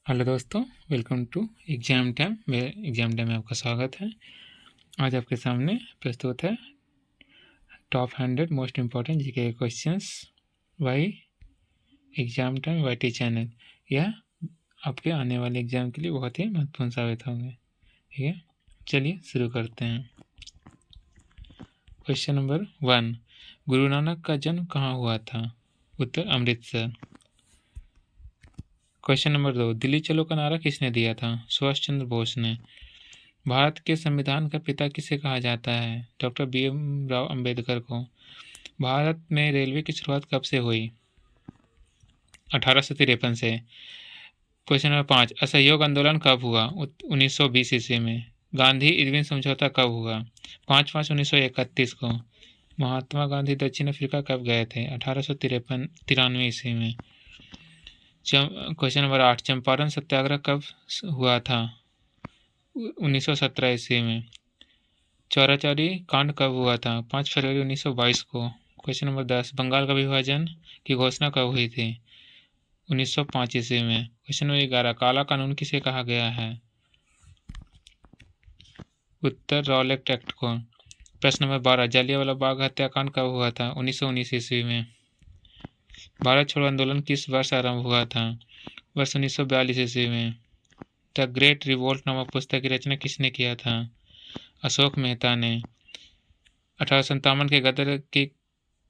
Hello दोस्तों, welcome to exam time में आपका स्वागत है। आज आपके सामने प्रस्तुत है top 100 most important GK questions by exam time YT channel. यह आपके आने वाले एग्जाम के लिए बहुत ही महत्वपूर्ण साबित होंगे। ठीक है, चलिए शुरू करते हैं। क्वेश्चन नंबर 1, गुरु नानक का जन्म कहाँ हुआ था? उत्तर अमृतसर। क्वेश्चन नंबर 2, दिल्ली चलो का नारा किसने दिया था? सुभाष चंद्र बोस ने। भारत के संविधान का पिता किसे कहा जाता है? डॉक्टर BM राव अंबेडकर को। भारत में रेलवे की शुरुआत कब से हुई? 1853 से। क्वेश्चन नंबर 5, असहयोग आंदोलन कब हुआ? 1920 ईस्वी में। गांधी इरविन समझौता कब हुआ? 5/5/1931 को। महात्मा गांधी दक्षिण अफ्रीका कब गए थे? 1893 ईस्वी में। क्वेश्चन नंबर 8, चंपारण सत्याग्रह कब हुआ था? 1917 ईस्वी में। चौराचौरी कांड कब हुआ था? 5 फरवरी 1922 को। क्वेश्चन नंबर 10, बंगाल का विभाजन की घोषणा कब हुई थी? 1905 ईस्वी में। क्वेश्चन नंबर 11, काला कानून किसे कहा गया है? उत्तर रॉलेट एक्ट को। प्रश्न नंबर 12, जलियांवाला बाग हत्याकांड कब हुआ था? 1919 ईस्वी में। भारत छोड़ो आंदोलन किस वर्ष आरंभ हुआ था? वर्ष 1942 ईस्वी में। द ग्रेट रिवोल्ट नामक पुस्तक की रचना किसने किया था? अशोक मेहता ने। 1857 के गदर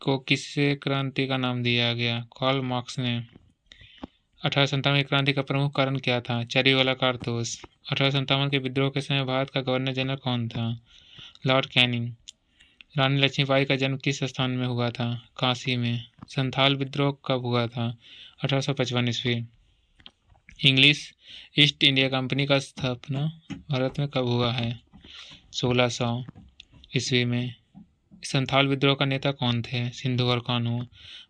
को किसे क्रांति का नाम दिया गया? कार्ल मार्क्स ने। 1857 की क्रांति का प्रमुख कारण क्या था? चरी वाला कारतूस। 1857 के विद्रोह के समय भारत का गवर्नर जनरल कौन था? Lord Canning. रानी लक्ष्मीबाई का जन्म किस स्थान में हुआ था? काशी में। संथाल विद्रोह कब हुआ था? 1855 ईस्वी। इंग्लिश ईस्ट इंडिया कंपनी का स्थापना भारत में कब हुआ है? 1600 ईस्वी में। संथाल विद्रोह का नेता कौन थे? सिंधु और कान्हू।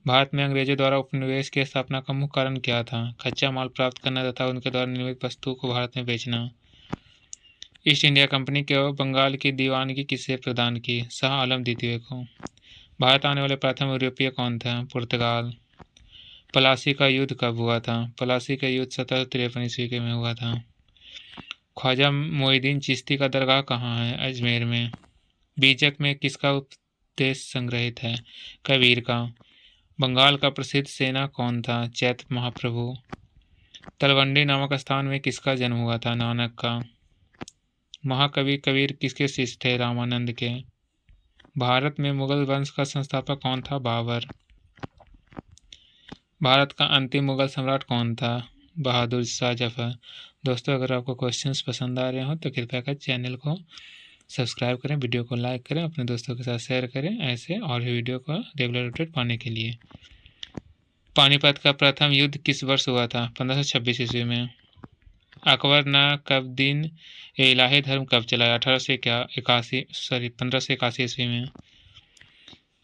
भारत में अंग्रेजों द्वारा उपनिवेश की स्थापना का मुख्य कारण क्या था? कच्चा माल प्राप्त करना तथा उनके द्वारा निर्मित वस्तुओं को भारत में बेचना। ईस्ट इंडिया कंपनी को बंगाल की दीवानगी किसे प्रदान की? शाह आलम द्वितीय को। भारत आने वाले प्रथम यूरोपीय कौन था? पुर्तगाल। पलासी का युद्ध कब हुआ था? पलासी का युद्ध 1753 ईस्वी में हुआ था। ख्वाजा मोइनुद्दीन चिश्ती का दरगाह कहाँ है? अजमेर में। बीजक में किसका उपदेश संग्रहित है? कबीर का। बंगाल का प्रसिद्ध सेना कौन था? चैत्र महाप्रभु। तलवंडी नामक स्थान में किसका जन्म हुआ था? नानक का। महाकवि कबीर किसके शिष्य थे? रामानंद के। भारत में मुगल वंश का संस्थापक कौन था? बाबर। भारत का अंतिम मुगल सम्राट कौन था? बहादुर शाह जफर। दोस्तों, अगर आपको क्वेश्चंस पसंद आ रहे हो तो कृपया कर चैनल को सब्सक्राइब करें, वीडियो को लाइक करें, अपने दोस्तों के साथ शेयर करें ऐसे और भी वीडियो को रेगुलर अपडेट पाने के लिए। पानीपत का प्रथम युद्ध किस वर्ष हुआ था? 1526 ईस्वी में। अकबर ने कब दिन इलाही धर्म कब चलाया? 1581 ईस्वी में।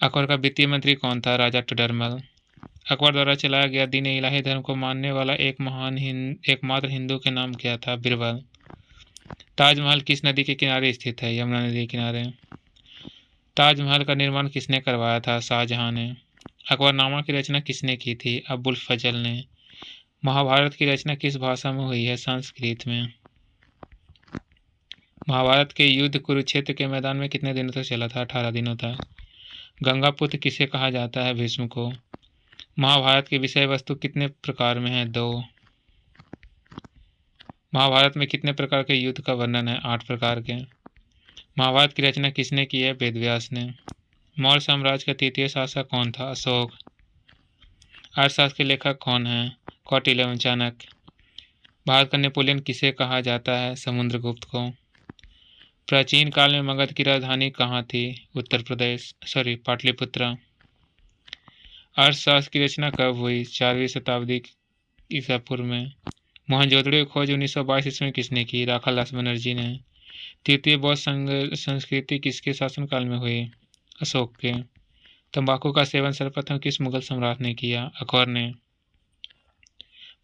अकबर का वित्तीय मंत्री कौन था? राजा टुडरमल। अकबर द्वारा चलाया गया दिन इलाही धर्म को मानने वाला एकमात्र हिंदू के नाम क्या था? बिरबल। ताजमहल किस नदी के किनारे स्थित है? यमुना नदी के किनारे। ताजमहल का निर्माण किसने करवाया था? शाहजहां ने। अकबरनामा की रचना किसने की थी? अबुल फजल ने। महाभारत की रचना किस भाषा में हुई है? संस्कृत में। महाभारत के युद्ध कुरुक्षेत्र के मैदान में कितने दिनों तक चला था? 18 दिनों तक। गंगापुत्र किसे कहा जाता है? भीष्म को। महाभारत की विषय वस्तु कितने प्रकार में है? 2। महाभारत में कितने प्रकार के युद्ध का वर्णन है? 8 प्रकार के। महाभारत की रचना किसने की है? वेदव्यास ने। मौर्य साम्राज्य का तृतीय शासक कौन था? अशोक। अर्थशास्त्र के लेखक कौन है? कौटिल्य एवं चाणक्य। भारत का नेपोलियन किसे कहा जाता है? समुद्रगुप्त को। प्राचीन काल में मगध की राजधानी कहाँ थी? पाटलिपुत्र। अर्थशास्त्र की रचना कब हुई? 4वीं शताब्दी ईसा पूर्व में। मोहनजोदड़ो की खोज 1922 ईस्वी में किसने की? राखालदास बनर्जी ने। तृतीय बौद्ध संस्कृति किसके शासनकाल में हुई? अशोक के। तंबाकू का सेवन सर्वप्रथम किस मुगल सम्राट ने किया? अकबर ने।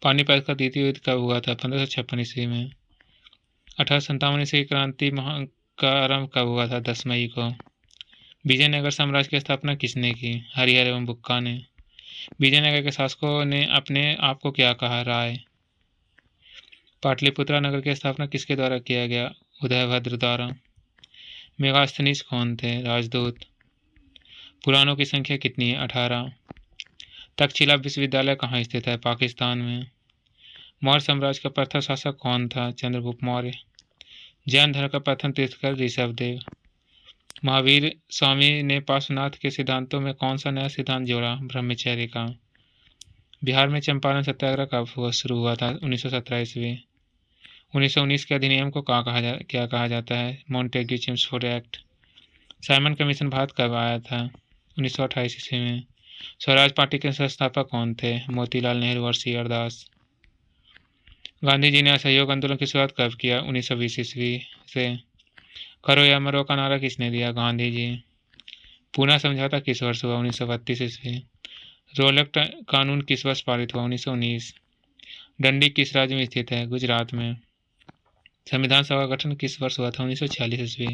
पानीपत का द्वितीय युद्ध कब हुआ था? 1556 ईस्वी में। 1857 ईस्वी की क्रांति का आरंभ कब हुआ था? 10 मई को। विजयनगर साम्राज्य की स्थापना किसने की? हरिहर एवं बुक्का ने। विजयनगर के शासकों ने अपने आप को क्या कहा? राय। पाटलिपुत्रा नगर की स्थापना किसके द्वारा किया गया? उदयभद्र द्वारा। मेगास्थनीज कौन थे? राजदूत। पुराणों की संख्या कितनी है? 18। तक्षशिला विश्वविद्यालय कहाँ स्थित है? पाकिस्तान में। मौर्य साम्राज्य का प्रथम शासक कौन था? चंद्रगुप्त मौर्य। जैन धर्म का प्रथम तीर्थंकर ऋषभदेव। महावीर स्वामी ने पार्श्वनाथ के सिद्धांतों में कौन सा नया सिद्धांत जोड़ा? ब्रह्मचर्य का। बिहार में चंपारण सत्याग्रह कब शुरू हुआ था? 1917 ईस्वी। 1919 के अधिनियम को क्या कहा जाता है? Montagu Chelmsford act. Simon commission Bharat कब आया था? 1928 ईस्वी में। स्वराज पार्टी के संस्थापक कौन थे? मोतीलाल नेहरू और सी आर दास। गांधी जी ने असहयोग आंदोलन की शुरुआत कब किया? 1920 ईस्वी से। करो या मरो का नारा किसने दिया? गांधी जी। पूना समझौता किस वर्ष हुआ? 1932 ईस्वी। रोलेक्ट कानून किस वर्ष पारित हुआ? 1919। डंडी किस राज्य में स्थित है? गुजरात में। संविधान सभा का गठन किस वर्ष हुआ था? 1946 ईस्वी।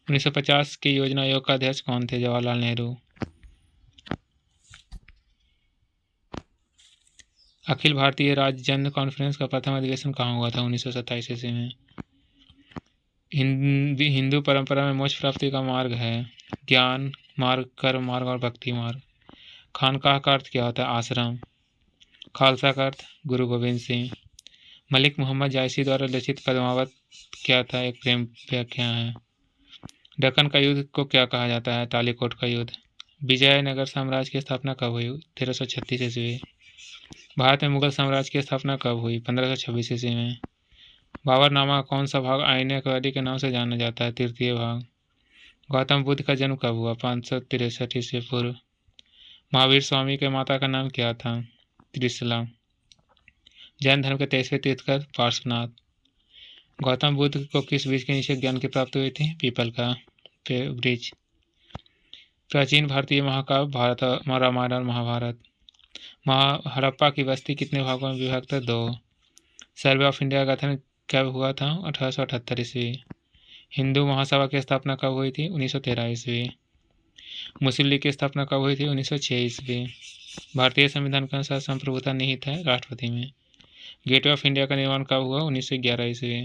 1950 के योजना आयोग का अध्यक्ष कौन थे? जवाहरलाल नेहरू। अखिल भारतीय राज्य जन कॉन्फ्रेंस का प्रथम अधिवेशन कहाँ हुआ था? 1927 ईस्वी में। हिंदू परंपरा में मोक्ष प्राप्ति का मार्ग है ज्ञान मार्ग, कर्म मार्ग और भक्ति मार्ग। खानकाह का अर्थ क्या होता है? आश्रम। खालसा का अर्थ? गुरु गोविंद सिंह। मलिक मोहम्मद जायसी द्वारा रचित पद्मावत क्या था? एक प्रेम व्याख्या है। दक्कन का युद्ध को क्या कहा जाता है? तालीकोट का युद्ध। विजयनगर साम्राज्य की स्थापना कब हुई? 1336 ईस्वी। भारत में मुगल साम्राज्य की स्थापना कब हुई? 1526 ईस्वी में। बाबरनामा कौन सा भाग आईने कवाली के नाम से जाना जाता है? तृतीय भाग। गौतम बुद्ध का जन्म कब हुआ? 563 ईस्वी पूर्व। महावीर स्वामी के माता का नाम क्या था? त्रिशला। जैन धर्म के 23वें तीर्थंकर पार्श्वनाथ। गौतम बुद्ध को किस बीज के नीचे ज्ञान की प्राप्ति हुई थी? पीपल का वृक्ष। प्राचीन भारतीय महाकाव्य भारत, रामायण और महाभारत। हड़प्पा की बस्ती कितने भागों में विभक्त है? 2। सर्वे ऑफ इंडिया का गठन कब हुआ था? 1878 ईस्वी। हिंदू महासभा की स्थापना कब हुई थी? 1913 ईस्वी। मुस्लिम लीग की स्थापना कब हुई थी? 1906 ईस्वी। भारतीय संविधान के अनुसार संप्रभुता निहित है राष्ट्रपति में। गेटवे ऑफ इंडिया का निर्माण कब हुआ? 1911 ईस्वी।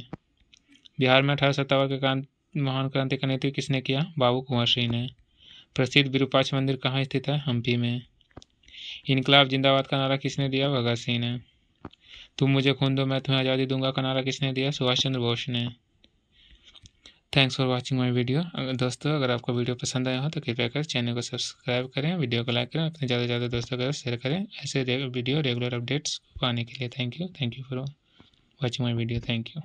बिहार में 1857 के महान क्रांति का नेतृत्व किसने किया? बाबू कुंवर सिंह ने। प्रसिद्ध विरूपाक्ष मंदिर कहाँ स्थित है? हम्पी में। इनकलाब जिंदाबाद का नारा किसने दिया? भगत सिंह ने। तुम मुझे खून दो मैं तुम्हें आज़ादी दूंगा का नारा किसने दिया? सुभाष चंद्र बोस ने। Thanks for watching my video. दोस्तों अगर आपको वीडियो पसंद आया हो तो कृपया कर चैनल को सब्सक्राइब करें, वीडियो को लाइक करें, अपने ज़्यादा से ज़्यादा दोस्तों के साथ शेयर करें ऐसे वीडियो रेगुलर अपडेट्स पाने के लिए। Thank you for watching my video. Thank you.